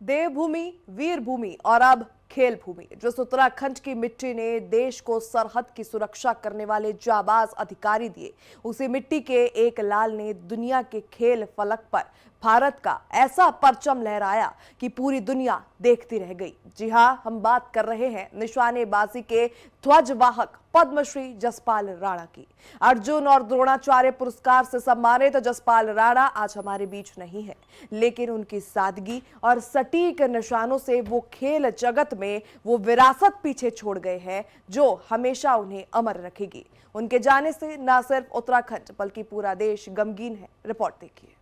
देवभूमि, वीर भूमि और अब खेल भूमि। जिस उत्तराखंड की मिट्टी ने देश को सरहद की सुरक्षा करने वाले जाबाज अधिकारी दिए, उसी मिट्टी के एक लाल ने दुनिया के खेल फलक पर भारत का ऐसा परचम लहराया कि पूरी दुनिया देखती रह गई। जी हां, हम बात कर रहे हैं निशानेबाजी के ध्वजवाहक पद्मश्री जसपाल राणा की। अर्जुन और द्रोणाचार्य पुरस्कार से सम्मानित जसपाल राणा आज हमारे बीच नहीं है, लेकिन उनकी सादगी और सटीक निशानों से वो खेल जगत में वो विरासत पीछे छोड़ गए हैं जो हमेशा उन्हें अमर रखेगी। उनके जाने से न सिर्फ उत्तराखंड बल्कि पूरा देश गमगीन है। रिपोर्ट देखिए।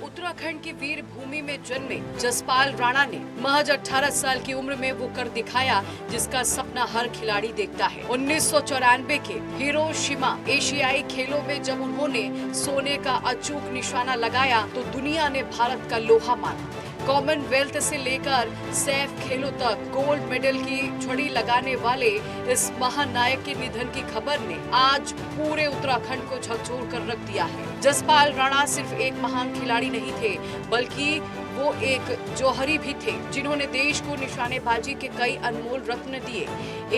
उत्तराखंड की वीर भूमि में जन्मे जसपाल राणा ने महज 18 साल की उम्र में वो कर दिखाया जिसका सपना हर खिलाड़ी देखता है। 1994 के हिरोशिमा एशियाई खेलों में जब उन्होंने सोने का अचूक निशाना लगाया तो दुनिया ने भारत का लोहा माना। कॉमनवेल्थ से लेकर सैफ खेलों तक गोल्ड मेडल की झड़ी लगाने वाले इस महानायक के निधन की खबर ने आज पूरे उत्तराखंड को झकझोर कर रख दिया है। जसपाल राणा सिर्फ एक महान खिलाड़ी नहीं थे, बल्कि वो एक जौहरी भी थे जिन्होंने देश को निशानेबाजी के कई अनमोल रत्न दिए।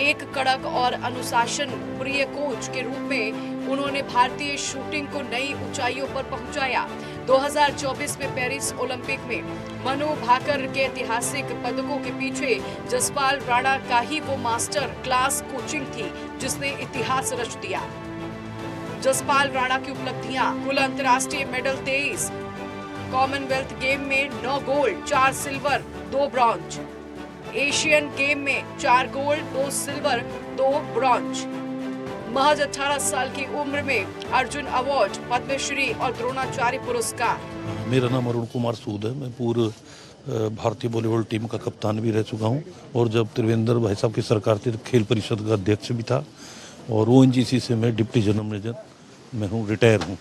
एक कड़क और अनुशासन प्रिय कोच के रूप में उन्होंने भारतीय शूटिंग को नई ऊंचाइयों पर पहुंचाया। 2024 में पेरिस ओलंपिक में मनु भाकर के ऐतिहासिक पदकों के पीछे जसपाल राणा का ही वो मास्टर क्लास कोचिंग थी जिसने इतिहास रच दिया। जसपाल राणा की उपलब्धियां: कुल अंतर्राष्ट्रीय मेडल 23, कॉमनवेल्थ गेम में 9 gold, 4 silver, 2 bronze, Asian game में 4 गोल्ड, 2 सिल्वर, 2 ब्रॉन्ज। महज 18 साल की उम्र में अर्जुन अवार्ड, पद्मश्री और द्रोणाचार्य पुरस्कार। मेरा नाम अरुण कुमार सूद है। मैं पूर्व भारतीय वॉलीबॉल टीम का कप्तान भी रह चुका हूं और जब त्रिवेंद्र भाई साहब की सरकार थी तो खेल परिषद का अध्यक्ष भी था और ओएनजीसी से मैं डिप्टी जनरल मैनेजर मैं हूँ, रिटायर हूँ।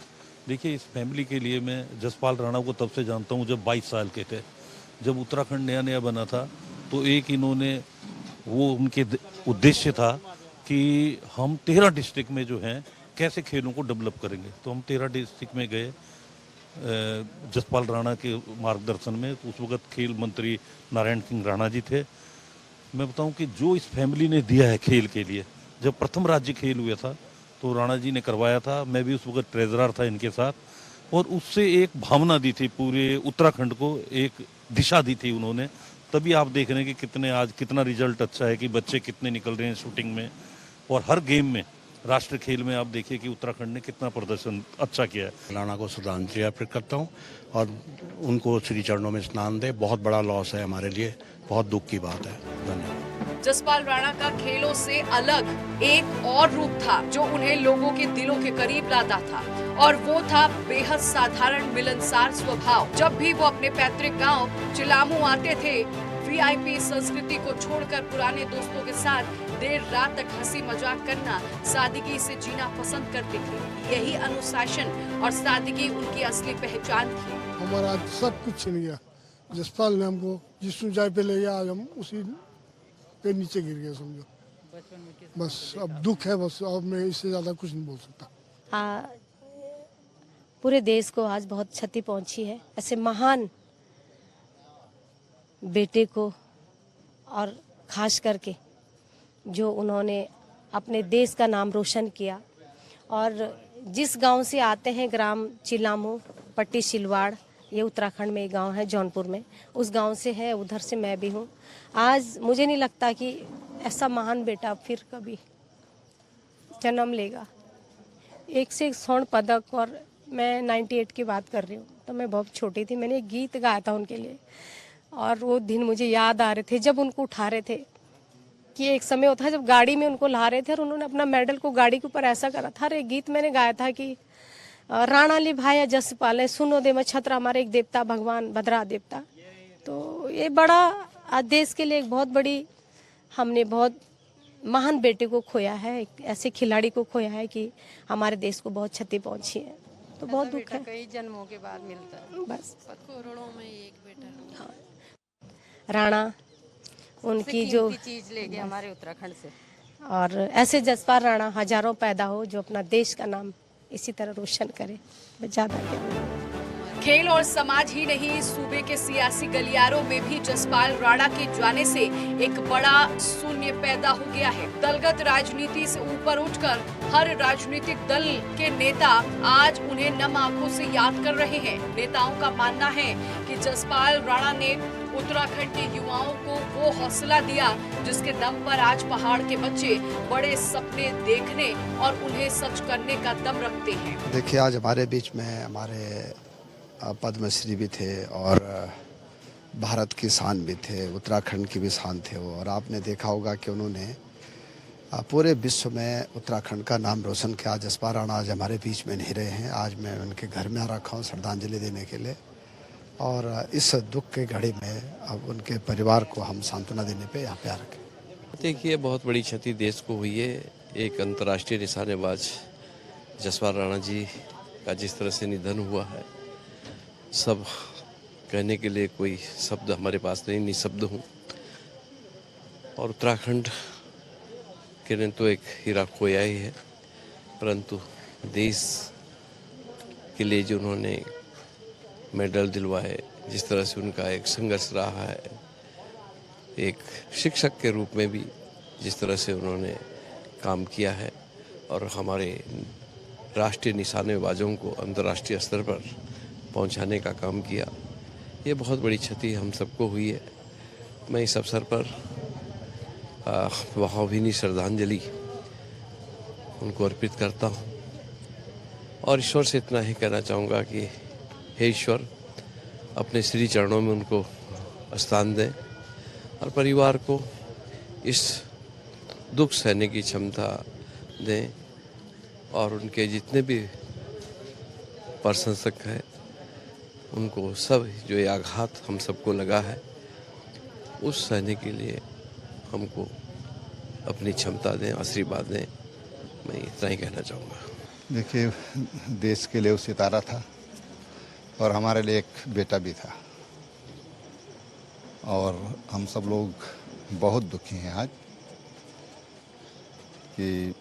देखिए, इस फैमिली के लिए मैं जसपाल राणा को तब से जानता हूँ जब 22 साल के थे। जब उत्तराखंड नया नया बना था तो एक इन्होंने वो उनके उद्देश्य था कि हम 13 डिस्ट्रिक्ट में जो हैं कैसे खेलों को डेवलप करेंगे। तो हम 13 डिस्ट्रिक्ट में गए जसपाल राणा के मार्गदर्शन में। तो उस वक्त खेल मंत्री नारायण सिंह राणा जी थे। मैं बताऊं कि जो इस फैमिली ने दिया है खेल के लिए, जब प्रथम राज्य खेल हुआ था तो राणा जी ने करवाया था। मैं भी उस वक्त ट्रेजरर था इनके साथ और उससे एक भावना दी थी, पूरे उत्तराखंड को एक दिशा दी थी उन्होंने। तभी आप देख रहे हैं कि कितने आज कितना रिजल्ट अच्छा है कि बच्चे कितने निकल रहे हैं शूटिंग में और हर गेम में। राष्ट्रीय खेल में आप देखिए कि उत्तराखंड ने कितना प्रदर्शन अच्छा किया है। राणा को श्रद्धांजलि अर्पित करता हूँ और उनको श्री चरणों में स्नान दे। बहुत बड़ा लॉस है हमारे लिए, बहुत दुख की बात है। धन्यवाद। जसपाल राणा का खेलों से अलग एक और रूप था जो उन्हें लोगों के दिलों के करीब लाता था और वो था बेहद साधारण मिलनसार स्वभाव। जब भी वो अपने पैतृक गांव चिलामू आते थे, वीआईपी संस्कृति को छोड़कर पुराने दोस्तों के साथ देर रात तक हंसी मजाक करना, सादगी से जीना पसंद करते थे। यही अनुशासन और सादगी उनकी असली पहचान थी। हमारा सब कुछ छिन गया। जसपाल ने हमको जिस ऊंचाई पे ले गया, आज हम उसी पे नीचे गिर गए समझो। बस अब दुख है, बस अब मैं इससे ज्यादा कुछ नहीं बोल सकता। पूरे देश को आज बहुत क्षति पहुंची है ऐसे महान बेटे को, और खास करके जो उन्होंने अपने देश का नाम रोशन किया। और जिस गांव से आते हैं, ग्राम चिलामू, पट्टी सिलवाड़, ये उत्तराखंड में एक गांव है जौनपुर में, उस गांव से है, उधर से मैं भी हूँ। आज मुझे नहीं लगता कि ऐसा महान बेटा फिर कभी जन्म लेगा। एक से एक स्वर्ण पदक, और मैं 98 की बात कर रही हूँ, तो मैं बहुत छोटी थी। मैंने एक गीत गाया था उनके लिए और वो दिन मुझे याद आ रहे थे जब उनको उठा रहे थे। कि एक समय होता है जब गाड़ी में उनको ला रहे थे और उन्होंने अपना मेडल को गाड़ी के ऊपर ऐसा करा था। एक गीत मैंने गाया था कि राणा ली भाया जसपाल सुनो दे छत्र हमारे एक देवता भगवान भद्रा देवता। तो ये बड़ा आज देश के लिए एक बहुत बड़ी, हमने बहुत महान बेटे को खोया है, एक ऐसे खिलाड़ी को खोया है कि हमारे देश को बहुत क्षति पहुंची है। तो बहुत दुख है। कई जन्मों के बाद मिलता है, बस करोड़ों में एक बेटा। राणा उनकी जो चीज ले गए हमारे उत्तराखंड से। और ऐसे जसपाल राणा हजारों पैदा हो जो अपना देश का नाम इसी तरह रोशन करे। ज़्यादा क्या। खेल और समाज ही नहीं, सूबे के सियासी गलियारों में भी जसपाल राणा के जाने से एक बड़ा शून्य पैदा हो गया है। दलगत राजनीति से ऊपर उठकर हर राजनीतिक दल के नेता आज उन्हें नम आंखों से याद कर रहे हैं। नेताओं का मानना है कि जसपाल राणा ने उत्तराखंड के युवाओं को वो हौसला दिया जिसके दम पर आज पहाड़ के बच्चे बड़े सपने देखने और उन्हें सच करने का दम रखते हैं। देखिए, आज हमारे बीच में हमारे पद्मश्री भी थे और भारत की शान भी थे, उत्तराखंड की भी शान थे वो। और आपने देखा होगा कि उन्होंने पूरे विश्व में उत्तराखंड का नाम रोशन किया। जसपाल राणा आज हमारे बीच में नहीं रहे हैं। आज मैं उनके घर में आ रखा हूँ श्रद्धांजलि देने के लिए, और इस दुख के घड़ी में अब उनके परिवार को हम सांत्वना देने पे यहाँ पे आ रखे। देखिए, बहुत बड़ी क्षति देश को हुई है। एक अंतर्राष्ट्रीय निशानेबाज जसपाल राणा जी का जिस तरह से निधन हुआ है, सब कहने के लिए कोई शब्द हमारे पास नहीं, निशब्द हूँ। और उत्तराखंड के ने तो एक हीरा खोया ही है, परंतु देश के लिए जो उन्होंने मेडल दिलवाए, जिस तरह से उनका एक संघर्ष रहा है, एक शिक्षक के रूप में भी जिस तरह से उन्होंने काम किया है और हमारे राष्ट्रीय निशानेबाजों को अंतर्राष्ट्रीय स्तर पर पहुंचाने का काम किया, ये बहुत बड़ी क्षति हम सबको हुई है। मैं इस अवसर पर भावभीनी श्रद्धांजलि उनको अर्पित करता हूं और ईश्वर से इतना ही कहना चाहूँगा कि हे ईश्वर, अपने श्री चरणों में उनको स्थान दें और परिवार को इस दुख सहने की क्षमता दें, और उनके जितने भी प्रशंसक हैं उनको सब जो ये आघात हम सबको लगा है उस सहने के लिए हमको अपनी क्षमता दें, आशीर्वाद दें। मैं इतना ही कहना चाहूँगा। देखिए, देश के लिए वो सितारा था और हमारे लिए एक बेटा भी था, और हम सब लोग बहुत दुखी हैं आज कि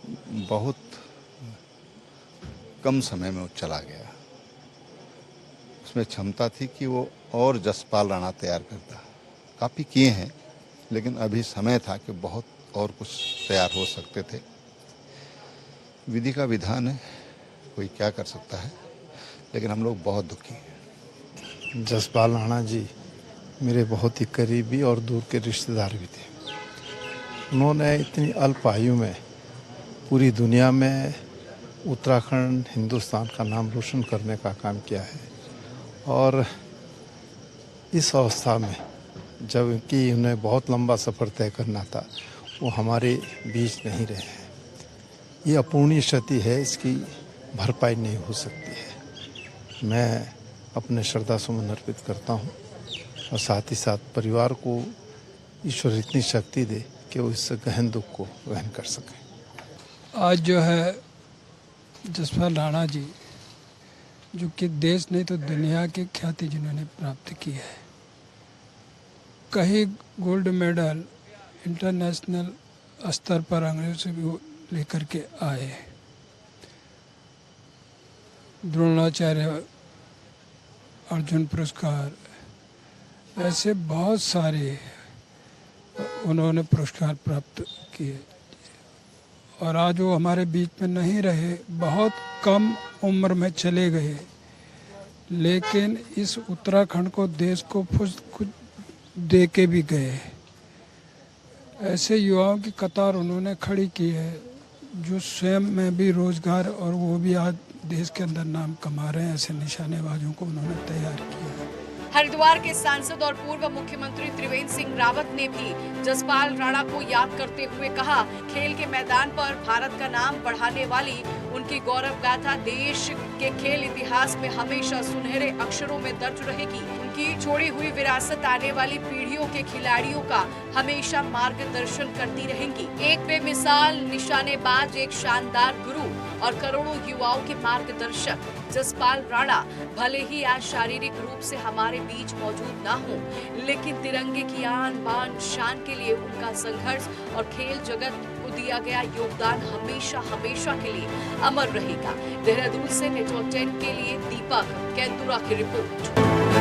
बहुत कम समय में वो चला गया। उसमें क्षमता थी कि वो और जसपाल राणा तैयार करता। काफ़ी किए हैं, लेकिन अभी समय था कि बहुत और कुछ तैयार हो सकते थे। विधि का विधान है, कोई क्या कर सकता है, लेकिन हम लोग बहुत दुखी हैं। जसपाल राणा जी मेरे बहुत ही करीबी और दूर के रिश्तेदार भी थे। उन्होंने इतनी अल्प आयु में पूरी दुनिया में उत्तराखंड, हिंदुस्तान का नाम रोशन करने का काम किया है, और इस अवस्था में जबकि उन्हें बहुत लंबा सफ़र तय करना था, वो हमारे बीच नहीं रहे हैं। ये अपूर्णीय क्षति है, इसकी भरपाई नहीं हो सकती है। मैं अपने श्रद्धा सुमन अर्पित करता हूँ और साथ ही साथ परिवार को ईश्वर इतनी शक्ति दे कि वो इस गहन दुख को वहन कर सकें। आज जो है जसपाल राणा जी, जो कि देश नहीं तो दुनिया की ख्याति जिन्होंने प्राप्त की है, कई गोल्ड मेडल इंटरनेशनल स्तर पर अंग्रेजों से भी लेकर के आए। द्रोणाचार्य अर्जुन पुरस्कार, ऐसे बहुत सारे उन्होंने पुरस्कार प्राप्त किए। और आज वो हमारे बीच में नहीं रहे, बहुत कम उम्र में चले गए, लेकिन इस उत्तराखंड को, देश को कुछ दे के भी गए। ऐसे युवाओं की कतार उन्होंने खड़ी की है जो स्वयं में भी रोजगार, और वो भी आज देश के अंदर नाम कमा रहे हैं। ऐसे निशानेबाजों को उन्होंने तैयार किया है। हरिद्वार के सांसद और पूर्व मुख्यमंत्री त्रिवेंद्र सिंह रावत ने भी जसपाल राणा को याद करते हुए कहा, खेल के मैदान पर भारत का नाम बढ़ाने वाली उनकी गौरव गाथा देश के खेल इतिहास में हमेशा सुनहरे अक्षरों में दर्ज रहेगी। उनकी छोड़ी हुई विरासत आने वाली पीढ़ियों के खिलाड़ियों का हमेशा मार्गदर्शन करती रहेंगी। एक बेमिसाल निशानेबाज, एक शानदार गुरु, और करोड़ों युवाओं के मार्गदर्शक जसपाल राणा भले ही आज शारीरिक रूप से हमारे बीच मौजूद ना हो, लेकिन तिरंगे की आन बान शान के लिए उनका संघर्ष और खेल जगत को दिया गया योगदान हमेशा हमेशा के लिए अमर रहेगा। देहरादून से नेटवर्क 10 के लिए दीपक केंदुरा की रिपोर्ट।